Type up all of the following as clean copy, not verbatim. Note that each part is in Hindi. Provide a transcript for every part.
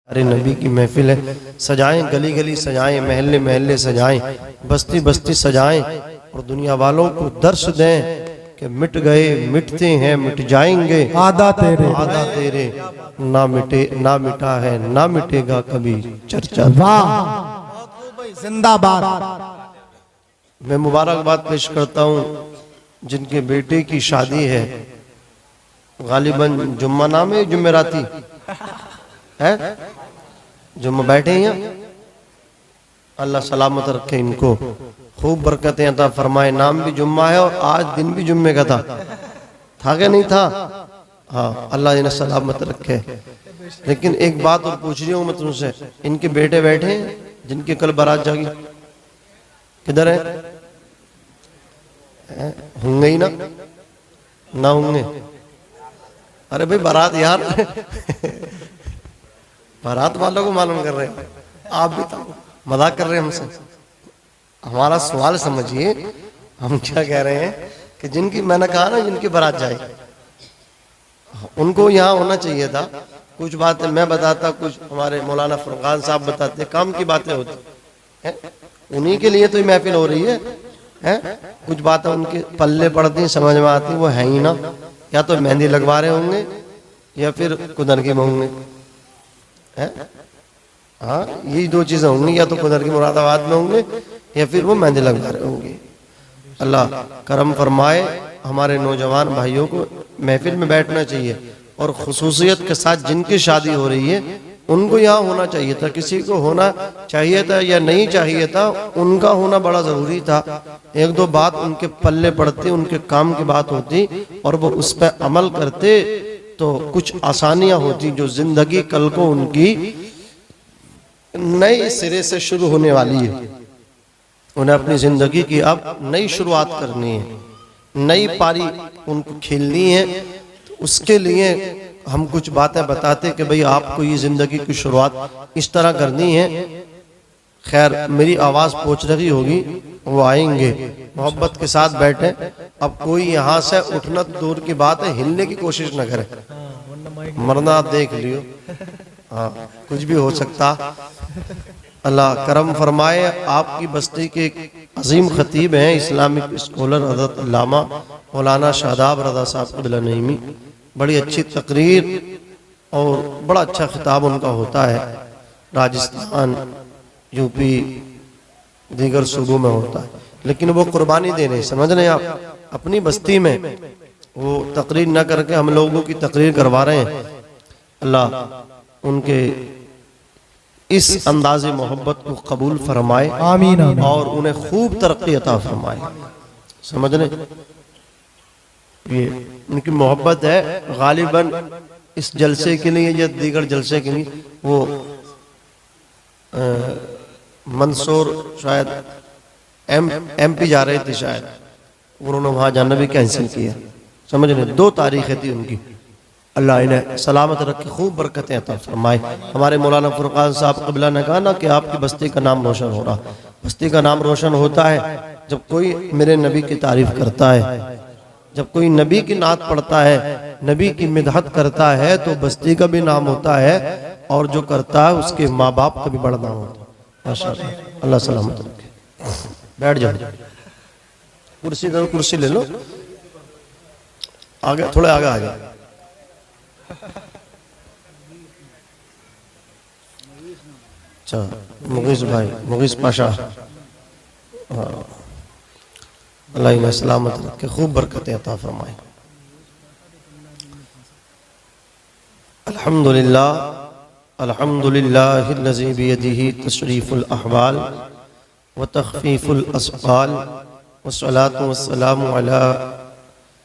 अरे नबी की महफिल है, सजाएं गली गली सजाएं, महल्ले महल्ले सजाएं, बस्ती बस्ती सजाएं और दुनिया वालों को दर्श दें कि मिट गए मिटते हैं मिट जाएंगे आदा तेरे ना मिटे ना मिटा है ना मिटेगा कभी चर्चा। वाह जिंदाबाद। मैं मुबारकबाद पेश करता हूँ जिनके बेटे की शादी है, गालिबन जुम्मा नाम है, जुम्मेराती है, जुम्मा बैठे हैं, अल्लाह सलामत रखे इनको, खूब बरकतें अता फरमाए। नाम भी जुम्मा है और आज दिन भी जुम्मे का था क्या नहीं था? हाँ, अल्लाह इन्हें सलामत रखे। लेकिन एक बात और पूछ रही हूँ मैं तुमसे, इनके बेटे बैठे हैं जिनकी कल बारात जागी, किधर है? होंगे ही ना होंगे? अरे भाई बारात यार बारात वालों को मालूम कर रहे हैं, आप भी तो मजाक कर रहे हैं हमसे। हमारा सवाल समझिए, हम क्या कह रहे हैं कि जिनकी, मैंने कहा ना जिनकी बारात जाए उनको यहाँ होना चाहिए था। कुछ बातें मैं बताता, कुछ हमारे मौलाना फुरकान साहब बताते, काम की बातें होती हैं, उन्हीं के लिए तो ये महफिल हो रही है? कुछ बातें उनके पल्ले पड़ती समझ में आती, वो है ही ना, या तो मेहंदी लगवा रहे होंगे या फिर कुदरती में होंगे। हाँ, यही दो चीजें होंगी, या तो कुदरती मुरादाबाद में होंगे या फिर वो मेहंदी लगवा रहे होंगे। अल्लाह करम फरमाए, हमारे नौजवान भाइयों को महफिल में बैठना चाहिए और खुसूसियत के साथ जिनकी शादी हो रही है उनको यहाँ होना चाहिए था। किसी को होना चाहिए था या नहीं चाहिए था, उनका होना बड़ा जरूरी था। एक दो बात उनके पल्ले पड़ती, उनके काम की बात होती और वो उस पर अमल करते तो कुछ आसानियां होती, जो जिंदगी कल को उनकी नए सिरे से शुरू होने वाली है। उन्हें अपनी जिंदगी की अब नई शुरुआत करनी है, नई पारी उनको खेलनी है। तो उसके लिए हम कुछ बातें बताते कि भाई आपको ये जिंदगी की शुरुआत इस तरह करनी है। खैर, मेरी आवाज पहुंच रही होगी, वो आएंगे, मोहब्बत के साथ बैठे। अब कोई यहाँ से उठना दूर की बात है, हिलने की कोशिश न करे, मरना आप देख लियो। हाँ, कुछ भी हो सकता। अल्लाह करम फरमाए। आपकी बस्ती के अजीम खतीब हैं, इस्लामिक स्कॉलर हज़रत अल्लामा मौलाना शादाब रज़ा साहब क़िबला नईमी। बड़ी अच्छी तकरीर और बड़ा अच्छा खिताब उनका होता है। राजस्थान, यूपी, दीगर सूबों में होता है, लेकिन वो कुर्बानी दे रहे हैं, समझ रहे हैं आप? अपनी बस्ती में वो तकरीर न करके हम लोगों की तकरीर करवा रहे हैं। अल्लाह उनके इस अंदाज़े मोहब्बत को कबूल फरमाए, आमीन, आमीन। और उन्हें खूब तरक्की अता फरमाए। समझ रहे, ये उनकी मोहब्बत है। गालिबन इस जलसे के लिए या दीगर जलसे के लिए वो मंसूर शायद एमपी जा रहे थे, शायद उन्होंने वहां जाना भी कैंसिल किया। समझ रहे, 2 तारीखें थी उनकी। अल्लाह इन्हें सलामत रखे, खूब बरकतें अता फरमाए। हमारे मौलाना फुरकान साहब क़िबला ने कहा ना कि आपकी बस्ती का नाम रोशन हो रहा। बस्ती का नाम रोशन होता है जब कोई मेरे नबी की तारीफ करता है, जब कोई नबी की नात पढ़ता है, नबी की मिदहत करता है, तो बस्ती का भी नाम होता है और जो करता है उसके माँ बाप का भी बड़ा नाम होता है। माशाअल्लाह, अल्लाह सलामत रखे। बैठ जाओ, कुर्सी दो, कुर्सी ले लो, आगे थोड़े आगे आ जाओ। अच्छा, मुगीस भाई, मुगीस पाशा, अल्लाह इन्हें सलामत रखे, खूब बरकतें अता फरमाए। अल्हम्दुलिल्लाह, अल्हम्दुलिल्लाहिल्लज़ी बियदिही तशरीफुल अहवाल व तख़फ़ीफ़ुल अस्क़ाल वस्सलातु वस्सलामु अला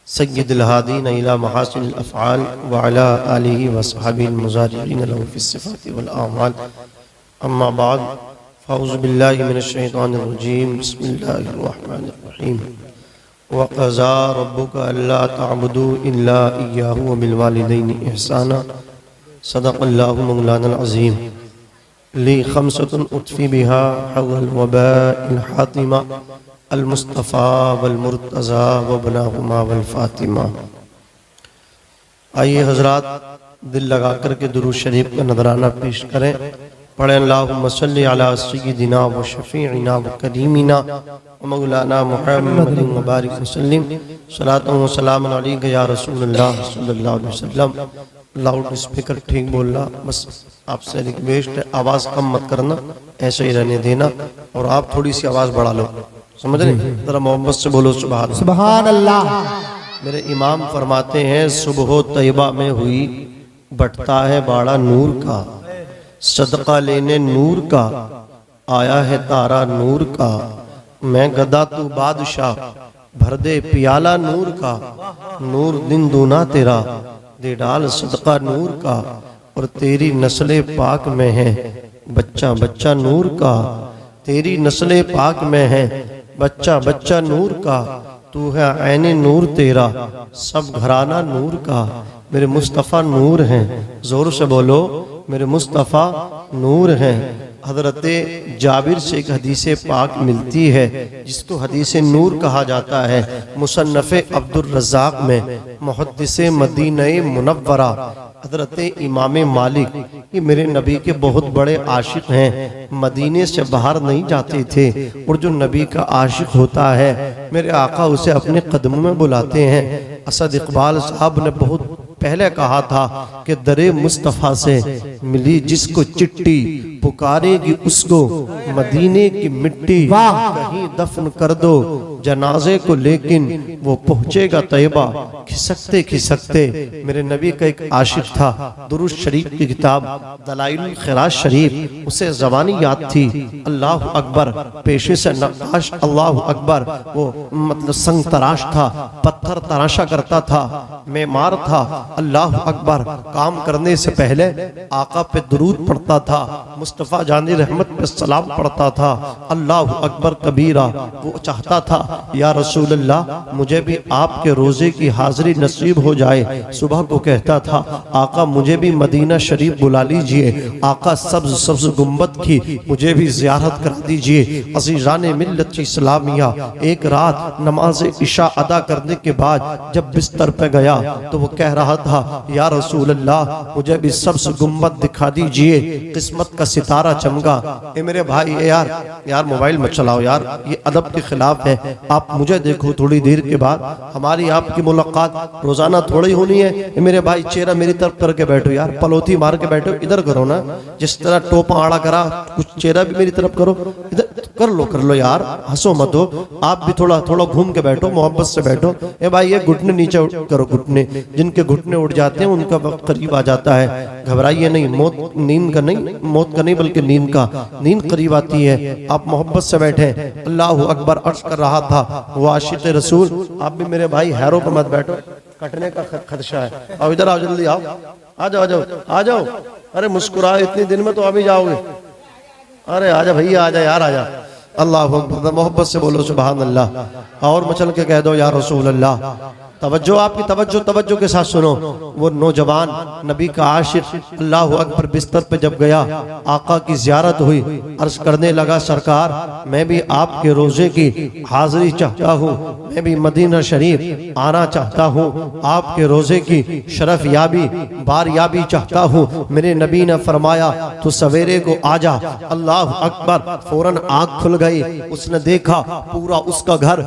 सय्यिदिल हादीन इला महासिनिल अफ़आल व अला आलिहि व अस्हाबिहिल मुज़ाहिरीन लहु फ़िस्सिफ़ाति वल आमाल। अम्मा बाद, फ़अऊज़ु बिल्लाहि मिनश शैतानिर रजीम, बिस्मिल्लाहिर रहमानिर रहीम। व क़ज़ा रब्बुका अल्ला तअबुदू इल्ला इय्याहु व बिल वालिदैनि इहसाना। सदक़ल्लाहु मौलानल अज़ीम। ली खमसतुन उत्फ़ी बिहा हव्वल वबाइल हातिमा अल मुस्तफ़ा वल मुर्तज़ा व बनाहुमा वल फ़ातिमा। आइए हज़रात, दिल लगा करके दुरूद शरीफ का नजराना पेश करें। पढ़ें अल्लाहुम्मा सल्ली अला सय्यिदिना व शफीइना व करीमिना व मौलाना मुहम्मदिन व बारिक वसल्लिम सलातु व सलामुन अलैका या रसूलल्लाह सल्लल्लाहु अलैहि वसल्लम। लाउड स्पीकर ठीक बोलना, बस आपसे रिक्वेस्ट है, आवाज़ कम मत करना, ऐसे ही रहने देना, और आप थोड़ी सी आवाज़ बढ़ा लो, समझ रहे? जरा मोहब्बत से बोलो सुभान। सुभान अल्लाह। मेरे इमाम फरमाते हैं सुबह तैयबा में हुई बटता है बाड़ा नूर का, सदका लेने नूर का आया है तारा नूर का, मैं गदा तू बादशाह भर दे पियाला नूर का, नूर दिन दूना तेरा दे डाल सदका नूर का, और तेरी नस्ले पाक में है बच्चा बच्चा नूर का, तेरी नस्ले पाक में है बच्चा बच्चा नूर का, तू है ऐने नूर तेरा सब घराना नूर का, मेरे मुस्तफ़ा नूर हैं, जोर से बोलो मेरे मुस्तफ़ा नूर हैं। हज़रत जाबिर से एक हदीस पाक मिलती है जिसको हदीस नूर कहा जाता है। मुसन्नफ़ अब्दुर रज़्ज़ाक़ में मुहद्दिस मदीना मुनव्वरा हज़रत इमाम मालिक कि मेरे नबी के बहुत बड़े आशिक हैं, मदीने से बाहर नहीं जाते थे, और जो नबी का आशिक होता है मेरे आका उसे अपने कदमों में बुलाते हैं। असद इकबाल साहब ने बहुत पहले कहा था कि दरे मुस्तफ़ा से मिली जिसको चिट्ठी, पुकारेगी उसको मदीने की मिट्टी, कहीं दफन कर दो जनाजे को लेकिन वो पहुंचेगा तैयबा, खिसकते खिसकते। मेरे नबी का एक आशिक था, दुरूद शरीफ की किताब दलाइल खिराज शरीफ उसे ज़बानी याद थी, अल्लाह अकबर, पेशे से नक्काश अल्लाह अकबर, वो मतलब संग तराश था, पत्थर तराशा करता था, मेमार था, अल्लाह अकबर, काम करने से पहले आका पे दुरूद पढ़ता था, मुस्तफ़ा जानी रहमत पे सलाम पढ़ता था, अल्लाह अकबर कबीरा। वो चाहता था या रसूल अल्लाह मुझे भी आपके रोजे की हाजिरी नसीब हो जाए। सुबह को कहता था आका मुझे भी मदीना शरीफ बुला लीजिए, आका सब्ज सब्ज गुम्बद की मुझे भी ज़ियारत करा दीजिए। अज़ीज़ान मिल्लत इस्लामिया एक रात नमाज इशा अदा करने के बाद जब बिस्तर पे गया तो वो कह रहा था या रसूल अल्लाह मुझे भी सब्ज गुम्बद दिखा दीजिए, किस्मत का सितारा चमका। ए मेरे भाई यार मोबाइल मत चलाओ यार, ये अदब के खिलाफ है। आप मुझे देखो थोड़ी देर के बाद हमारी आपकी मुलाकात रोजाना थोड़ी होनी है। ए मेरे भाई चेहरा मेरी तरफ करके बैठो यार, पलोथी मार के बैठो, इधर करो ना, जिस तरह टोपा आड़ा करा कुछ चेहरा भी मेरी तरफ करो, इधर कर लो यार, हंसो मत हो। आप भी थोड़ा थोड़ा घूम के बैठो, मोहब्बत से बैठो। ए भाई ये घुटने नीचे करो, घुटने जिनके घुटने उठ जाते हैं उनका वक्त करीब आ जाता है। घबराइए नहीं, मौत नींद का नहीं, मौत का नहीं बल्कि नींद का, नींद करीब आती है। आप मोहब्बत से बैठे। अल्लाह अकबर अर्ज कर रहा था वो आशिक रसूल। आप भी मेरे भाई हैरों पर मत बैठो, कटने का खदशा है। अब इधर आओ, जल्दी आओ, आ जाओ आ जाओ आ जाओ। अरे मुस्कुराए इतने दिन में तो अभी जाओगे। अरे आजा भैया, आजा यार, आजा। अल्लाह अकबर, मोहब्बत से बोलो सुभान अल्लाह, और मचल के कह दो या रसूल अल्लाह। तवज्जो, आपकी तवज्जो के साथ सुनो। वो नौजवान नबी का आशिक अल्लाह अकबर बिस्तर पे जब गया, आका की ज़ियारत हुई, अर्ज करने लगा सरकार मैं भी आपके रोजे की हाजिरी चाहता हूँ, मैं भी मदीना शरीफ आना चाहता हूँ, आपके रोजे की शरफ याबी बार याबी चाहता हूँ। मेरे नबी ने फरमाया तो सवेरे को आजा। अल्लाह अकबर, फौरन आँख खुल गई, उसने देखा पूरा उसका घर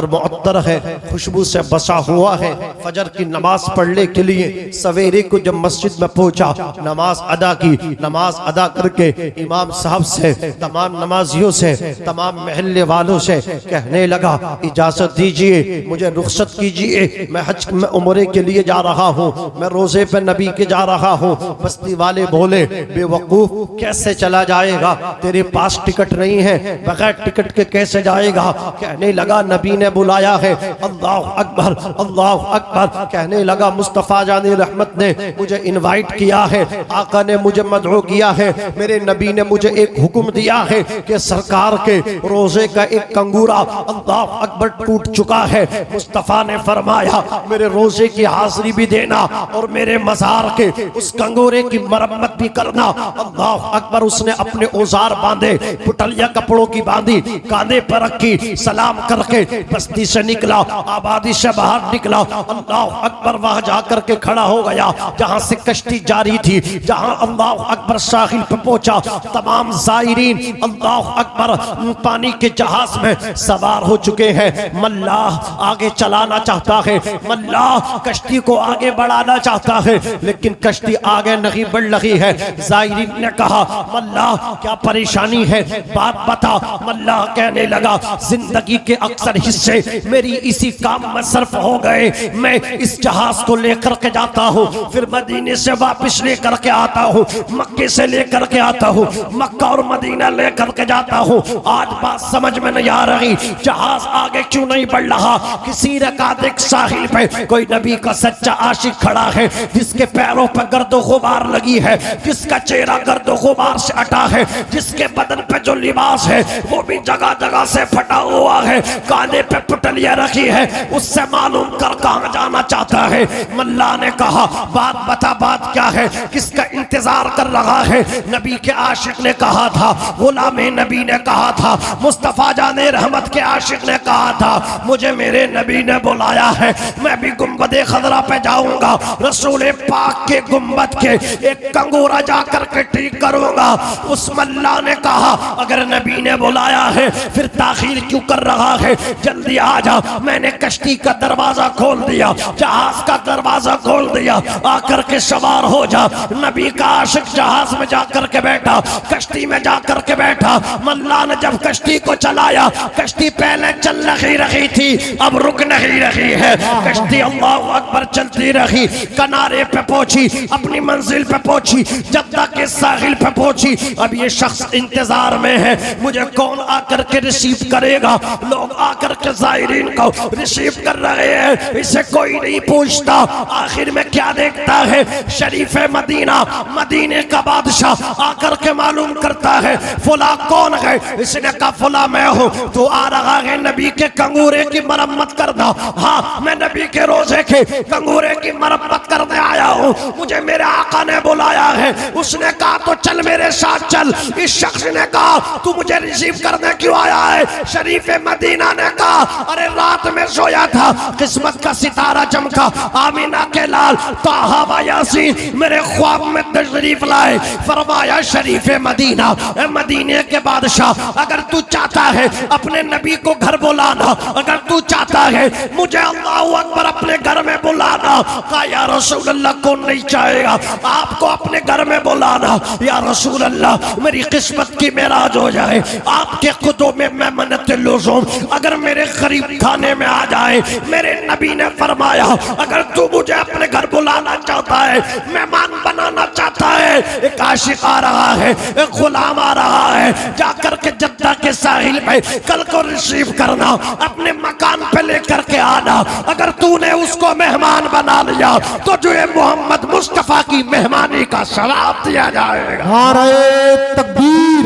मुअत्तर है, खुशबू से बसा हुआ है। फजर की नमाज पढ़ने के लिए सवेरे को जब मस्जिद में पहुंचा, नमाज अदा की, नमाज अदा करके इमाम साहब से, तमाम नमाजियों से, तमाम महल्ले वालों से कहने लगा इजाजत दीजिए, मुझे रुखसत कीजिए, मैं हज में उम्रे के लिए जा रहा हूँ, मैं रोजे पे नबी के जा रहा हूँ। बस्ती वाले बोले बेवकूफ कैसे चला जाएगा, तेरे पास टिकट नहीं है, बगैर टिकट के कैसे जाएगा। कहने लगा नबी ने बुलाया है। अल्लाह अकबर अल्लाह अकबर। कहने लगा मुस्तफ़ा जानी रहमत ने मुझे इनवाइट किया है, आका ने मुझे मदऊ किया है, मेरे नबी ने मुझे एक हुक्म दिया है कि सरकार के रोजे का एक कंगूरा अल्लाह अकबर टूट चुका है। मुस्तफ़ा ने फरमाया मेरे रोजे की हाजिरी भी देना और मेरे मज़ार के उस कंगूरे की मरम्मत भी करना। अल्लाह अकबर। उसने अपने औजार बांधे, पुटलिया कपड़ों की बांधी, कांधे पर रखी, सलाम करके बस्ती से निकला, आबादी से बाहर बाहर निकला, अल्लाह अकबर वहां जाकर के खड़ा हो गया जहां से कश्ती जारी थी। जहां अल्लाह अकबर साहिल पे पहुंचा, तमाम ज़ायरीन अल्लाह अकबर पानी के जहाज में सवार हो चुके हैं। मल्लाह आगे चलाना चाहता है, मल्लाह कश्ती को आगे बढ़ाना चाहता है, लेकिन कश्ती आगे नहीं बढ़ रही है। ज़ायरीन ने कहा, मल्लाह क्या परेशानी है, बात बता। मल्लाह कहने लगा, जिंदगी के अक्सर हिस्से मेरी इसी काम में सर्फ हो गए। मैं इस जहाज को लेकर के जाता हूँ, फिर मदीने से वापस लेकर के आता हूँ, मक्के से लेकर के आता हूँ, मक्का और मदीना लेकर के जाता हूँ। आज बात समझ में नहीं आ रही, जहाज आगे क्यों नहीं बढ़ रहा। किसी ने कहा, देख साहिल पे कोई नबी का सच्चा आशिक खड़ा है, जिसके पैरों पर गर्दो गुबार लगी है, जिसका चेहरा गर्दो गुबार से अटा है, जिसके बदन पे जो लिबास है वो भी जगह जगह से फटा हुआ है, कांधे पे पुटलियां रखी है, उससे मालूम कर कहां जाना चाहता है। मल्ला ने कहा, बात बता, बात क्या है, किसका इंतजार कर रहा है। नबी के आशिक ने कहा था, गुलाम नबी ने कहा था, मुस्तफा जाने रहमत के आशिक ने कहा था, मुझे मेरे नबी ने बुलाया है, मैं भी गुंबदे खदरा पे जाऊंगा, रसूल पाक के गुंबद के एक कंगूरा जाकर के ठीक करूंगा। उस मल्ला ने कहा, अगर नबी ने बुलाया है फिर ताखीर क्यों कर रहा है, जल्दी आ जा। मैंने कश्ती का दरवाजा खोल दिया, जहाज का दरवाजा खोल दिया, आकर के सवार हो जा। नबी का आशिक जहाज में जाकर के बैठा, कश्ती में जाकर के बैठा। मल्ला ने जब कश्ती को चलाया, कश्ती पहले चल रही थी, अब रुक नहीं रही है। कश्ती अल्लाह अकबर चलती रही, किनारे पे पहुंची, अपनी मंजिल पे पहुंची, जद्दा के साहिल पे पहुंची। अब ये शख्स इंतजार में है, मुझे कौन आकर के रिसीव करेगा। लोग आकर के ज़ायरीन को रिसीव कर रहे हैं, इसे कोई नहीं पूछता। आखिर में क्या देखता है, शरीफ मदीना, मदीने का बादशाह आकर के मालूम करता है, फुला कौन है। इसने कहा, फुला मैं हूँ, तो आ रहा है नबी के कंगूरे की मरम्मत करना। हाँ, मैं नबी के रोजे के कंगूरे की मरम्मत करने आया हूँ, मुझे मेरे आका ने बुलाया है। उसने कहा, तो चल मेरे साथ चल। इस शख्स ने कहा, तू मुझे रिसीव करने क्यों आया है। शरीफ मदीना ने कहा, अरे रात में सोया था, किस्मत का सितारा चमका, आमीना के लाल ताहा व यासीन मेरे ख्वाब में तशरीफ लाए। फरमाया, शरीफ मदीना, मदीने के बादशाह, अगर तू चाहता है अपने नबी को घर बुलाना, अगर तू चाहता है मुझे अल्लाह अकबर अपने घर में बुलाना। कहा, या रसूल अल्लाह, कौन नहीं चाहेगा आपको अपने घर में बुलाना। या रसूल अल्लाह, मेरी किस्मत की मेराज हो जाए, आपके खुदों में मैं मन्नत लुज़ूम अगर मेरे करीब खाने में आ जाए। मेरे नबी ने फरमाया, अगर तू मुझे अपने घर बुलाना चाहता है, मेहमान बनाना चाहता है, एक आशिक आ रहा है, एक गुलाम आ रहा है, जाकर के जद्दा के साहिल पे कल को रिसीव करना, अपने मकान पे लेकर के आना। अगर तूने उसको मेहमान बना लिया तो जो ये मोहम्मद मुस्तफा की मेहमानी का शराब दिया जाएगा। नारे तकबीर,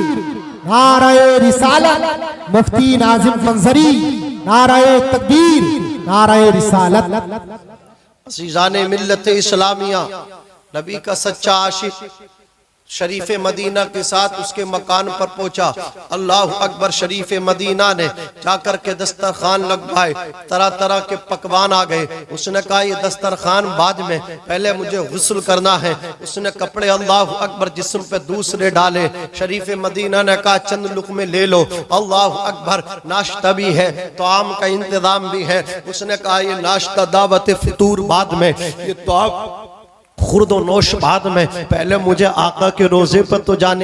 नारे रिसालत, मुफ्ती नाजिम फंजरी, नारे तकबीर, नारे रिसालत। अज़ीज़ाने मिल्लत इस्लामिया, नबी का सच्चा आशिक शरीफ मदीना के साथ उसके मकान पर पहुंचा। अल्लाह अकबर। शरीफ मदीना ने जाकर के दस्तरखान लगवाए, तरह तरह के पकवान आ गए। उसने कहा, ये दस्तरखान बाद में, पहले मुझे गुस्ल करना है। उसने कपड़े अल्लाह अकबर जिस्म पे दूसरे डाले। शरीफ मदीना ने कहा, चंद लुक़मे ले लो। अल्लाह अकबर। नाश्ता भी है, तो आम का इंतजाम भी है। उसने कहा, ये नाश्ता दावत फितूर बाद में, ये तो खुर्द नोश बाद में, पहले मुझे आका के रोजे पर तो जाने